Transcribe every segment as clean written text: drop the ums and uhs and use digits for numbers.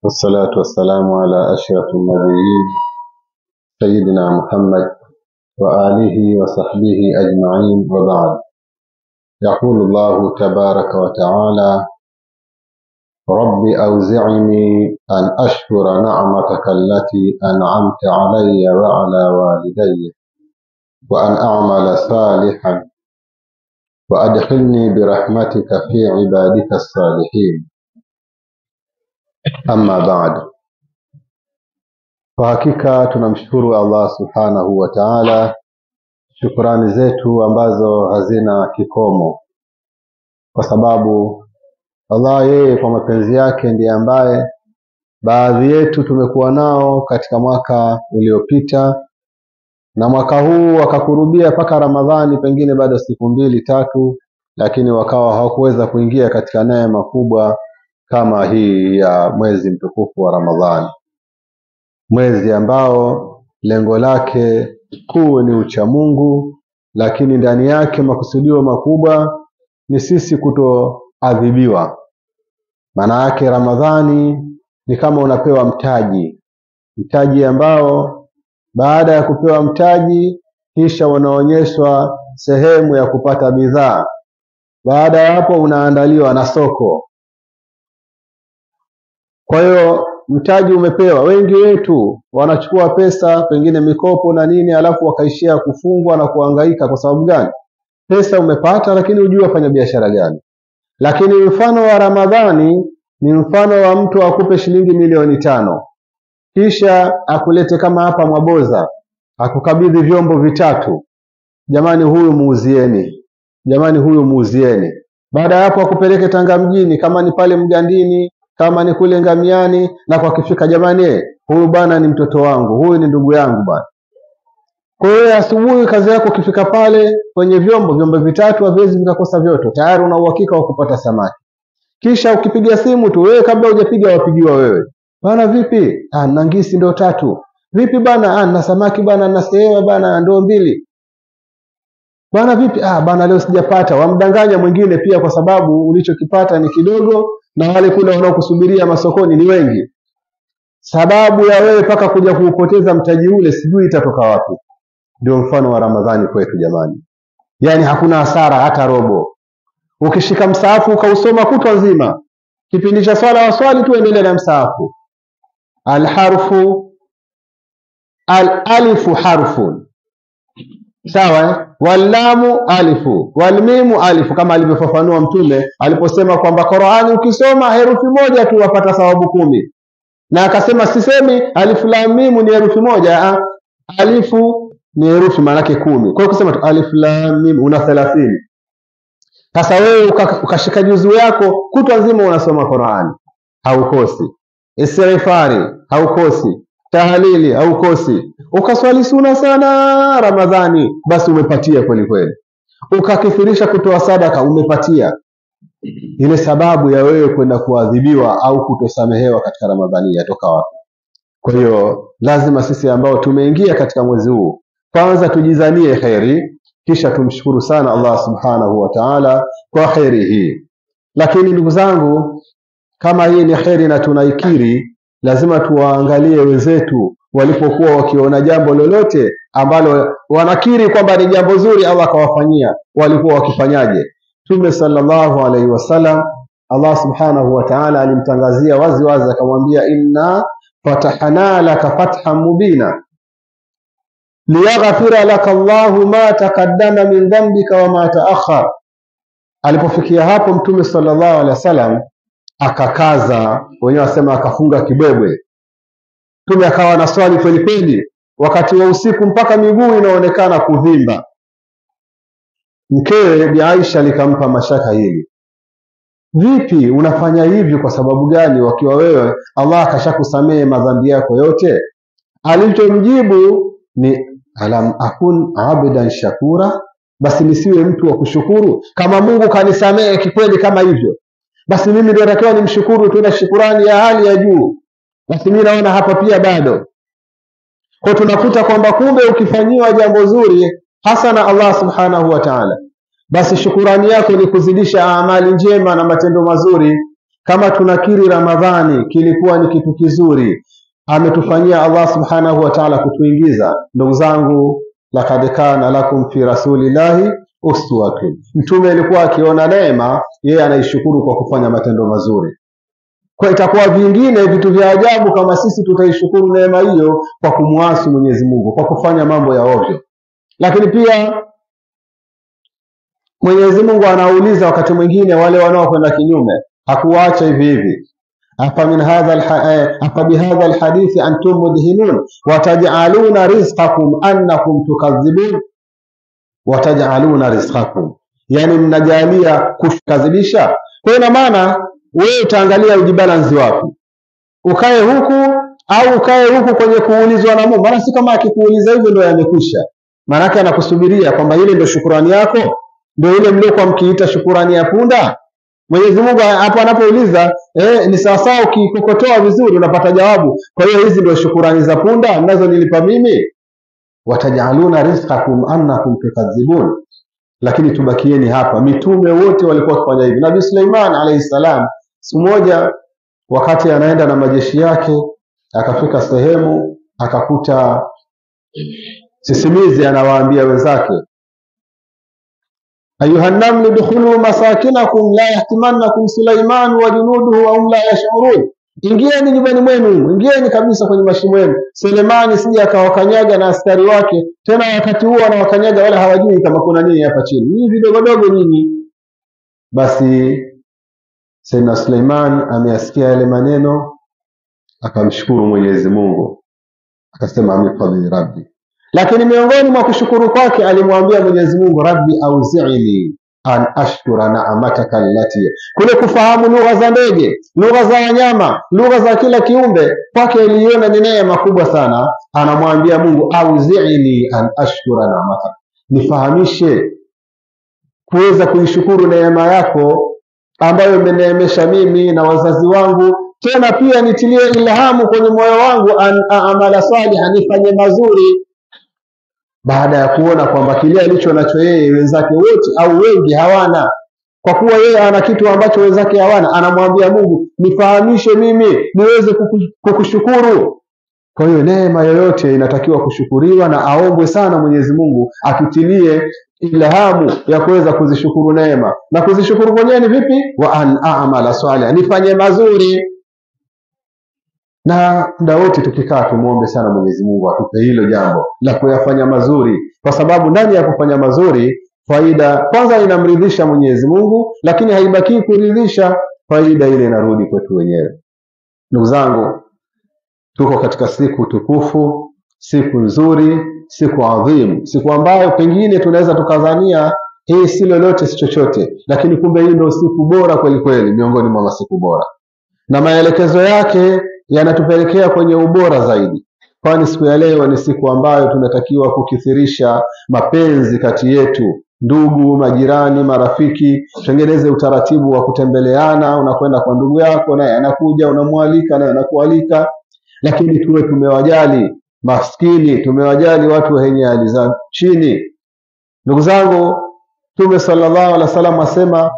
والصلاة والسلام على أشرف النبيين سيدنا محمد وآله وصحبه أجمعين، وبعد. يقول الله تبارك وتعالى: رب أوزعني أن أشكر نعمتك التي أنعمت علي وعلى والدي وأن أعمل صالحا وأدخلني برحمتك في عبادك الصالحين. Amma baad. Kwa hakika tunamshukuru Allah subhanahu wa ta'ala, shukrani zetu ambazo hazina kikomo, kwa sababu Allah yeye kwa mapenzi yake ndiye ambaye baadhi yetu tumekuwa nao katika mwaka uliopita, na mwaka huu wakakurubia paka Ramadhani, pengine bado siku 2-3, lakini wakawa hawakuweza kuingia katika neema kubwa kama hii ya mwezi mtukufu wa Ramadhani, mwezi ambao lengo lake kuu ni ucha Mungu, lakini ndani yake makusudio makubwa ni sisi kutoadhibiwa. Maana yake Ramadhani ni kama unapewa mtaji ambao baada ya kupewa mtaji kisha unaonyeshwa sehemu ya kupata bidhaa. Baada ya hapo unaandaliwa na soko. Kwa hiyo mtaji umepewa. Wengi wetu wanachukua pesa, pengine mikopo na nini, alafu wakaishia kufungwa na kuhangaika. Kwa sababu gani? Pesa umepata, lakini hujui afanya biashara gani. Lakini mfano wa Ramadhani ni mfano wa mtu akupe shilingi milioni 5, kisha akulete kama hapa Mwaboza, akukabidhi vyombo 3. Jamani, huyu muuzieni. Jamani, huyu muuzieni. Baada ya hapo akupeleke Tanga mjini, kama ni pale Mgandini, kama ni kule Ngamiani, na kwa kifika, jamani, huyu bwana ni mtoto wangu, huyu ni ndugu yangu bwana. Kwa hiyo asubuhi kazi yako ukifika pale kwenye vyombo 3 haviwezi vikakosa vyote, tayari una uhakika wa kupata samaki. Kisha ukipiga simu tu, wewe kabla hujapiga wapigiwa wewe, bwana vipi? Na ngisi ndo 3. Vipi bwana? Na samaki bwana, na sewa bwana ndo 2. Bwana vipi? Bwana leo sijapata. Wamdanganya mwingine pia, kwa sababu ulichokipata ni kidogo na wale kule wanaokusubiria masokoni ni wengi. Sababu ya wewe paka kuja kuupoteza mtaji ule sijui itatoka wapi. Ndio mfano wa Ramadhani kwetu jamani. Yaani hakuna hasara hata robo. Ukishika msaafu ukausoma kutwa nzima, kipindi cha swala waswali tu, endelea na msaafu. Alifu harfun, sawa, walamu alifu, walmimu alifu, kama alivyofafanua Mtume aliposema kwamba Qur'ani ukisoma herufi moja tu wapata thawabu 10. Na akasema sisemi alifu lam mim ni herufi moja, alifu ni herufi maana yake 10. Kwa hiyo kusema tu alif lam mim una 30. Sasa wewe ukashika juzu yako kutwa nzima unasoma Qur'ani, haukosi. Istighfari haukosi, tahlili haukosi, ukaswali sunna sana Ramadhani, basi umepatia kweli kweli. Ukakithirisha kutoa sadaka, umepatia. Ile sababu ya wewe kwenda kuadhibiwa au kutosamehewa katika Ramadhani yatoka wapi? Kwa hiyo lazima sisi ambao tumeingia katika mwezi huu kwanza tujizanie khairi, kisha tumshukuru sana Allah subhanahu wa ta'ala kwa khairi hii. Lakini ndugu zangu, kama hii ni khairi na tunaikiri, lazima tuwaangalie wenzetu walipokuwa wakiona jambo lolote ambalo wanakiri kwamba ni jambo zuri Allah kawafanyia, walikuwa wakifanyaje? Mtume sallallahu alaihi wasallam, Allah subhanahu wa ta'ala alimtangazia wazi wazi, akamwambia inna fatahna laka fathan mubina liyaghfira laka Allahu ma taqaddama min dhanbika wa ma ta'akhkhar. Alipofikia hapo Mtume sallallahu alaihi wasallam akakaza, wenyewe wasema akafunga kibwebwe. Mtume akawa na swali kweli kweli wakati wa usiku mpaka miguu inaonekana kuvimba. Mkewe Bi Aisha likampa mashaka hili. Vipi unafanya hivi, kwa sababu gani, wakiwa wewe Allah akashakusamehe madhambi yako yote? Alichomjibu ni alam akun abdan shakura, basi nisiwe mtu wa kushukuru? Kama Mungu kanisamehe kikweli kama hivyo, basi mimi ndio natakiwa nimshukuru, tuna shukrani ya hali ya juu. Basi mimi naona hapa pia bado. Kwa tunakuta kwamba kumbe ukifanyiwa jambo zuri hasa na Allah subhanahu wa ta'ala, basi shukurani yako ni kuzidisha amali njema na matendo mazuri. kama tunakiri Ramadhani kilikuwa ni kitu kizuri ametufanyia Allah subhanahu wa ta'ala kutuingiza, ndugu zangu, laqad kana lakum fi rasulillahi uswatun. Mtume alikuwa akiona neema, yeye anaishukuru kwa kufanya matendo mazuri. Kwa itakuwa vingine vitu vya ajabu kama sisi tutaishukuru neema hiyo kwa kumwasi Mwenyezi Mungu, kwa kufanya mambo ya ovyo. Lakini pia Mwenyezi Mungu anauliza wakati mwingine wale wanaokwenda kinyume, hakuwaacha hivi hivi. Afa bihadha alhadithi antum mudhinun wataj'aluna rizqakum annakum tukadhibun. Wataj'aluna rizqakum, yani mnajalia kukadhibisha. Kwa ina maana wewe utaangalia ujibalansi wapi, ukae huku au ukae huku kwenye kuulizwa na Mungu. Maana si kama akikuuliza hivyo ndio yamekwisha, maana yake anakusubiria kwamba ile ndio shukrani yako, ndio ile mliokuwa mkiita shukrani ya punda. Mwenyezi Mungu hapo anapouliza ni sawa sawa, ukikokotoa vizuri unapata jawabu. Kwa hiyo hizi ndio shukrani za punda mnazo nilipa mimi. Watajaluna rizqakum annakum tukadzibun. Lakini tubakieni hapa, mitume wote walikuwa wakifanya hivi. Nabii Suleiman alayhi salam siku moja wakati anaenda na majeshi yake, akafika sehemu akakuta sisimizi anawaambia wenzake, ayuhan namlu dukhulu masakinakum la yahtimannakum Suleiman wa junuduhu wa hum la yash'urun. Ingieni nyumbani mwenu, ingieni kabisa kwenye mashimo yenu, Suleimani sije akawakanyaga na askari wake. Tena wakati huo anawakanyaga wala hawajui kama kuna nini hapa chini, ni vidogodogo nyinyi. Basi Sayyidina Suleiman ameyasikia yale maneno, akamshukuru Mwenyezi Mungu, akasema amifadhi rabbi. Lakini miongoni mwa kushukuru kwake alimwambia Mwenyezi Mungu, rabbi auzi'ni an ashkura na'mataka allati. Kule kufahamu lugha za ndege, lugha za wanyama, lugha za kila kiumbe, kwake aliona ni neema kubwa sana. Anamwambia Mungu, auzi'ni an ashkura na'mataka, nifahamishe kuweza kuishukuru neema yako ambayo umeneemesha mimi na wazazi wangu. Tena pia nitilie ilhamu kwenye moyo wangu, an amala salihan, nifanye mazuri. Baada ya kuona kwamba kile alicho nacho yeye wenzake wote au wengi hawana, kwa kuwa yeye ana kitu ambacho wenzake hawana, anamwambia Mungu, nifahamishe mimi niweze kukushukuru. Kwa hiyo neema yoyote inatakiwa kushukuriwa na aombwe sana Mwenyezi Mungu akitilie ilhamu ya kuweza kuzishukuru neema. Na kuzishukuru mwenyewe ni vipi? Wa an a'mala salihan, nifanye mazuri. Na muda wote tukikaa tumuombe sana Mwenyezi Mungu atupe hilo jambo la kuyafanya mazuri, kwa sababu ndani ya kufanya mazuri faida kwanza inamridhisha Mwenyezi Mungu, lakini haibaki kuridhisha, faida ile inarudi kwetu wenyewe. Ndugu zangu, tuko katika siku tukufu, siku nzuri, siku adhimu, siku ambayo pengine tunaweza tukadhania hii si lolote si chochote, lakini kumbe hii ndio siku bora kweli kweli miongoni mwa masiku bora, na maelekezo yake yanatupelekea kwenye ubora zaidi. Kwani siku ya leo ni siku ambayo tunatakiwa kukithirisha mapenzi kati yetu, ndugu, majirani, marafiki. Tengeneze utaratibu wa kutembeleana, unakwenda kwa ndugu yako naye anakuja, unamwalika naye anakualika. Lakini tuwe tumewajali maskini, tumewajali watu wenye hali za chini. Ndugu zangu, Mtume sallallahu alaihi wasallam asema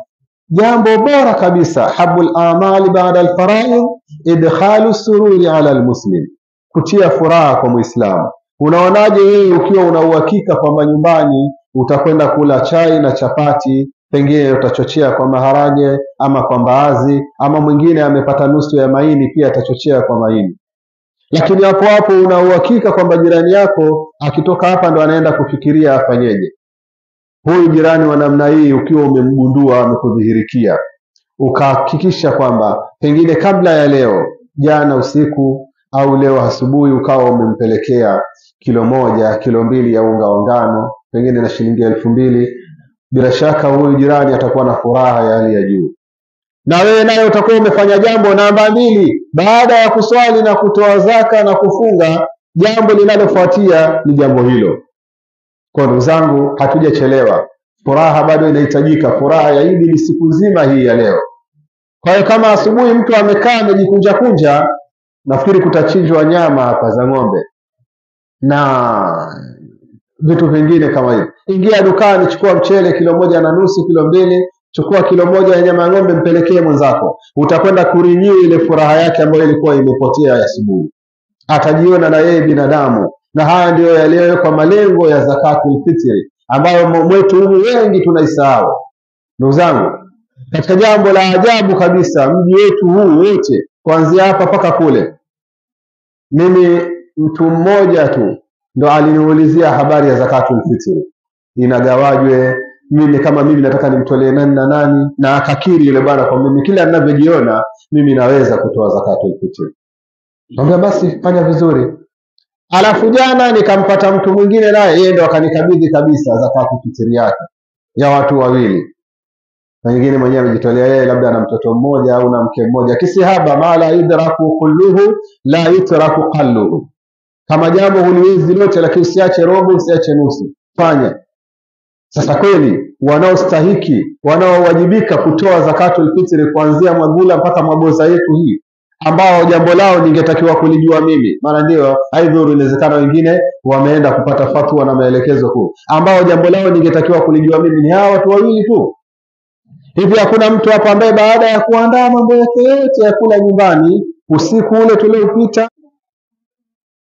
jambo bora kabisa, habul amali ba'da al-fara'id idkhalu sururi ala al-muslim, kutia furaha kwa Muislamu. Unaonaje wewe ukiwa una uhakika kwamba nyumbani utakwenda kula chai na chapati, pengine utachochea kwa maharage ama kwa mbaazi, ama mwingine amepata nusu ya maini pia atachochea kwa maini. Lakini hapo hapo una uhakika kwamba jirani yako akitoka hapa ndo anaenda kufikiria afanyeje. Huyu jirani wa namna hii ukiwa umemgundua amekudhihirikia, ukahakikisha kwamba pengine kabla ya leo, jana usiku au leo asubuhi, ukawa umempelekea kilo 1, kilo 2 ya unga wa ngano, pengine na shilingi 2000, bila shaka huyu jirani atakuwa na furaha ya hali ya juu. Na wewe naye utakuwa umefanya jambo namba 2 baada ya kuswali na kutoa zaka na kufunga. Jambo linalofuatia ni jambo hilo. Kwa ndugu zangu, hatujachelewa. Furaha bado inahitajika. Furaha ya Idi ni siku nzima hii ya leo. Kwa hiyo kama asubuhi mtu amekaa amejikunja kunja, nafikiri kutachinjwa nyama hapa za ng'ombe na vitu vingine kama hivyo. Ingia dukani, chukua mchele kilo 1.5, kilo 2, chukua kilo moja ya nyama ya ng'ombe mpelekee mwenzako, utakwenda kurenew ile furaha yake ambayo ilikuwa imepotea asubuhi. Atajiona na yeye binadamu. Na haya ndiyo yaliyowekwa malengo ya zakatul fitri ambayo mwetu humu wengi tunaisahau. Ndugu zangu, katika jambo la ajabu kabisa, mji wetu huu wote kuanzia hapa mpaka kule, mimi mtu mmoja tu ndo aliniulizia habari ya zakatul fitri inagawajwe, mimi kama mimi nataka nimtolee nani na nani, na akakiri yule bwana kwa mimi kila ninavyojiona mimi naweza kutoa zakatul fitri. Naambia basi fanya vizuri. Alafu jana nikampata mtu mwingine naye yeye ndo akanikabidhi kabisa zakatul fitri yake ya watu wawili. Na nyingine mwenyewe amejitolea yeye, labda na mtoto mmoja au na mke mmoja. Kisihaba mala yudraku kulluhu la yutraku qalluhu. Kama jambo huliwezi lote, lakini usiache robo, usiache nusu, fanya. Sasa kweli wanaostahiki, wanaowajibika kutoa zakatul fitri kuanzia Magula mpaka Maboza yetu hii, ambao jambo lao ningetakiwa kulijua mimi, maana ndio haidhuru, inawezekana wengine wameenda kupata fatwa na maelekezo kuu, ambao jambo lao ningetakiwa kulijua mimi ni hawa watu wawili tu. Hivi hakuna mtu hapa ambaye baada ya kuandaa mambo yake yote ya kula nyumbani usiku ule tuliopita,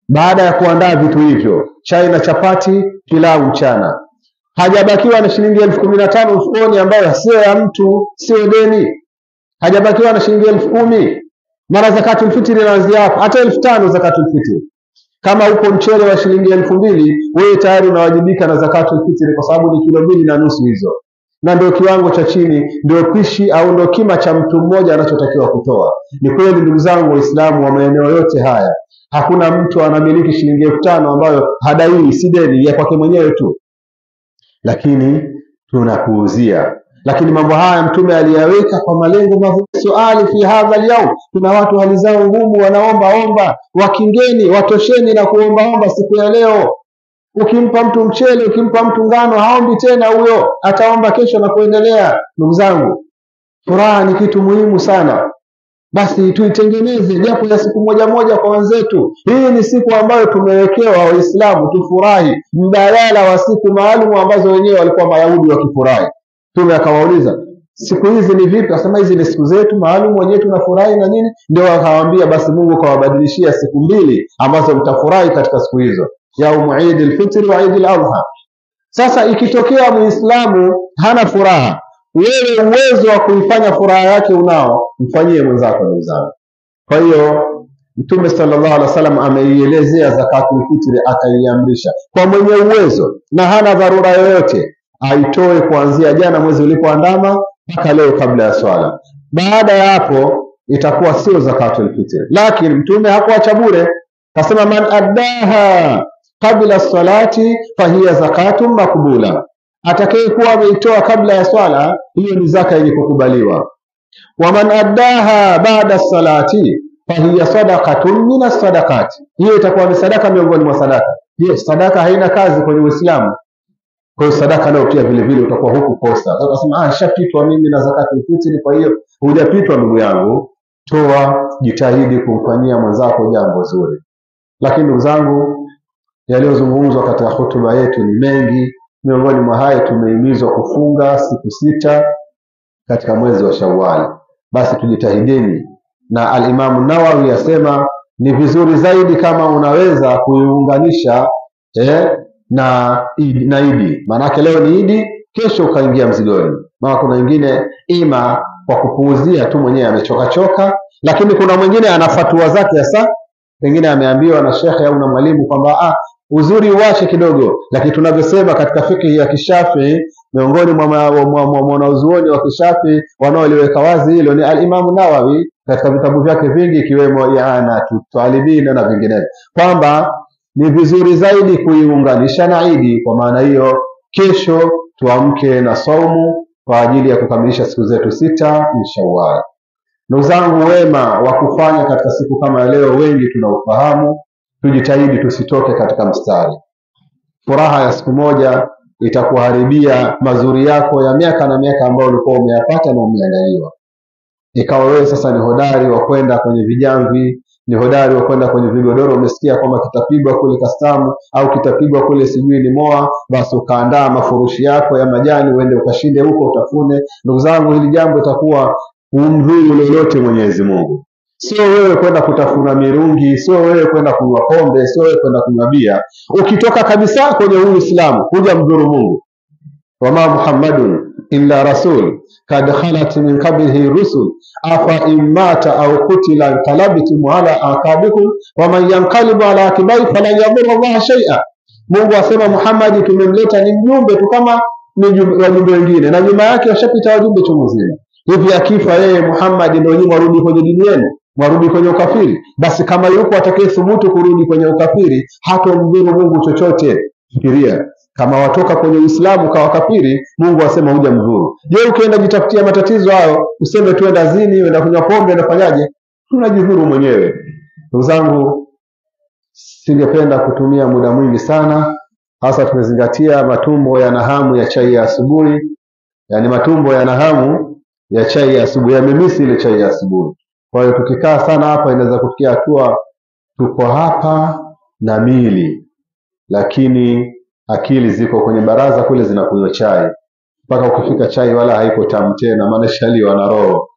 baada ya kuandaa vitu hivyo, chai na chapati, pilau mchana, hajabakiwa na shilingi 15,000 mfukoni ambayo sio ya mtu, sio deni, hajabakiwa na shilingi 10,000, mara zakatul fitri inaanzia hapo. Hata 5,000 zakatul fitri, kama upo mchele wa shilingi 2,000, wewe tayari unawajibika na zakatul fitri kwa sababu ni kilo 2.5 hizo, na ndio kiwango cha chini, ndio pishi au ndio kima cha mtu mmoja anachotakiwa kutoa. Ni kweli ndugu zangu Waislamu wa maeneo yote haya, hakuna mtu anamiliki shilingi 5,000 ambayo hadaiwi, si deni, ya kwake mwenyewe tu, lakini tunapuuzia. Lakini mambo haya Mtume aliyaweka kwa malengo mazuri. Swali fi hadha al-yawm, kuna watu hali zao ngumu, wanaomba, wakingeni, watosheni na kuomba siku ya leo. Ukimpa mtu mchele, ukimpa mtu ngano, haombi tena huyo, ataomba kesho na kuendelea. Ndugu zangu, furaha ni kitu muhimu sana. Basi tuitengeneze japo ya siku moja kwa wenzetu. Hii ni siku ambayo tumewekewa Waislamu tufurahi, mbadala wa siku maalum ambazo wenyewe walikuwa Mayahudi wakifurahi. Mtume akawauliza, siku hizi ni vipi? Akasema hizi ni siku zetu maalum, wenyewe tunafurahi na nini. Ndio akawaambia basi Mungu kawabadilishia siku 2 ambazo mtafurahi katika siku hizo, yaumu Eidul Fitr wa Eidul Adha. Sasa ikitokea Muislamu hana furaha, wewe uwezo wa kuifanya furaha yake unao, mfanyie mwenzako, ndugu zangu. Kwa hiyo Mtume sallallahu alaihi wasallam ameielezea zakatul fitri, akaiamrisha kwa mwenye uwezo na hana dharura yoyote aitoe kuanzia jana mwezi ulipoandama mpaka leo kabla ya swala. Baada ya hapo itakuwa sio zakatul fitri. Lakini Mtume hakuacha bure, kasema man addaha kabla salati fahiya zakatun makbula. Atakayekuwa ameitoa kabla ya swala, hiyo ni zaka yenye kukubaliwa. Wa man addaha baada salati fahiya sadaqatun min as-sadaqati, hiyo itakuwa ni sadaka miongoni mwa sadaka. Yes, sadaka haina kazi kwenye Uislamu. Kwa hiyo sadaka leo pia vile vile utakuwa huku kosa. Utasema shapitwa mimi na zakatul fitri. Kwa hiyo hujapitwa ndugu yangu, toa, jitahidi kumfanyia mwenzako jambo zuri. Lakini ndugu zangu, yaliyozungumzwa katika hotuba yetu ni mengi. Miongoni mwa hayo tumehimizwa kufunga siku 6 katika mwezi wa Shawwal. Basi tujitahidini, na al-Imam Nawawi yasema ni vizuri zaidi kama unaweza kuiunganisha na Idi. Maanake leo ni Idi, kesho ukaingia mzigoni. Maana kuna wengine ima kwa kupuuzia tu mwenyewe amechoka, lakini kuna mwingine ana fatwa zake hasa, pengine ameambiwa na shekhe au na mwalimu kwamba uzuri uache kidogo. Lakini tunavyosema katika fikhi ya Kishafi, miongoni mwa wanazuoni wa Kishafi wanaoliweka wazi hilo ni al-Imam Nawawi katika vitabu vyake vingi ikiwemo I'anatu Talibin na vinginevyo, kwamba ni vizuri zaidi kuiunganisha na Idi. Kwa maana hiyo kesho tuamke na saumu kwa ajili ya kukamilisha siku zetu 6 Shawwal. Ndugu zangu, wema wa kufanya katika siku kama leo wengi tunaufahamu. Tujitahidi tusitoke katika mstari. Furaha ya siku moja itakuharibia mazuri yako ya miaka na miaka ambayo ulikuwa umeyapata na umeandaliwa. Ikawa wewe sasa ni hodari wa kwenda kwenye vijamvi ni hodari wa kwenda kwenye vigodoro, umesikia kwamba kitapigwa kule Kastamu au kitapigwa kule sijui ni Moa, basi ukaandaa mafurushi yako ya majani uende ukashinde huko utafune. Ndugu zangu, hili jambo itakuwa kumdhuru lolote Mwenyezi Mungu. Sio wewe kwenda kutafuna mirungi, sio wewe kwenda kunywa pombe, sio wewe kwenda kunywa bia. Ukitoka kabisa kwenye Uislamu kuja mdhuru Mungu. Wama Muhammadun illa rasul kad khalat min qablihi rusul afa immata au qutila inqalabtum ala aqabikum wa man yanqalibu ala aqibai falan yadhurra Allah shay'a. Mungu asema Muhammad tumemleta ni mjumbe tu kama ni wajumbe wengine, na nyuma yake washapita wajumbe chungu nzima. Hivi akifa yeye Muhammad ndio nyinyi warudi kwenye dini yenu, warudi kwenye ukafiri? Basi kama yuko atakayethubutu kurudi kwenye ukafiri, hatomdhuru Mungu chochote. Fikiria, kama watoka kwenye Uislamu kwa kafiri, Mungu asema huja mdhuru. Je, ukienda jitafutia matatizo hayo, useme tuenda zini, uenda kunywa pombe, unafanyaje? Unajidhuru mwenyewe. Ndugu zangu, singependa kutumia muda mwingi sana, hasa tumezingatia matumbo yana hamu ya chai ya asubuhi. Yaani matumbo yana hamu ya chai ya asubuhi, yamemisi ile chai ya asubuhi. Kwa hiyo tukikaa sana hapa inaweza kufikia hatua tuko hapa na mili, lakini akili ziko kwenye baraza kule zinakunywa chai. Mpaka ukifika chai wala haiko tamu tena, maana shaliwa na roho.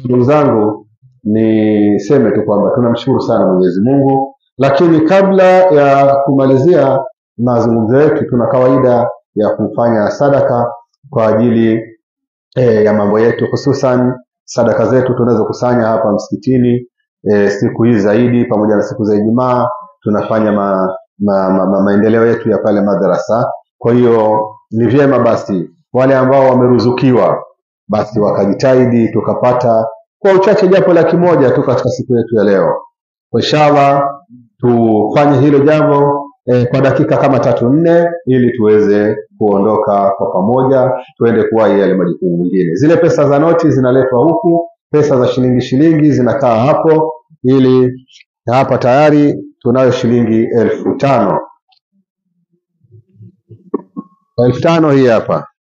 Ndugu zangu, niseme tu kwamba tunamshukuru sana Mwenyezi Mungu, lakini kabla ya kumalizia mazungumzo yetu, tuna kawaida ya kufanya sadaka kwa ajili ya mambo yetu, hususan sadaka zetu tunaweza kusanya hapa msikitini siku hizi zaidi, pamoja na siku za Ijumaa tunafanya maendeleo yetu ya pale madrasa. Kwa hiyo ni vyema basi wale ambao wameruzukiwa basi wakajitahidi tukapata kwa uchache japo 100 tu katika siku yetu ya leo. Inshallah tufanye hilo jambo kwa dakika kama 3-4 ili tuweze kuondoka kwa pamoja, tuende kuwahi yale majukumu mengine. Zile pesa za noti zinaletwa huku, pesa za shilingi zinakaa hapo, ili hapa tayari tunayo shilingi 5,000. 5,000 hii hapa.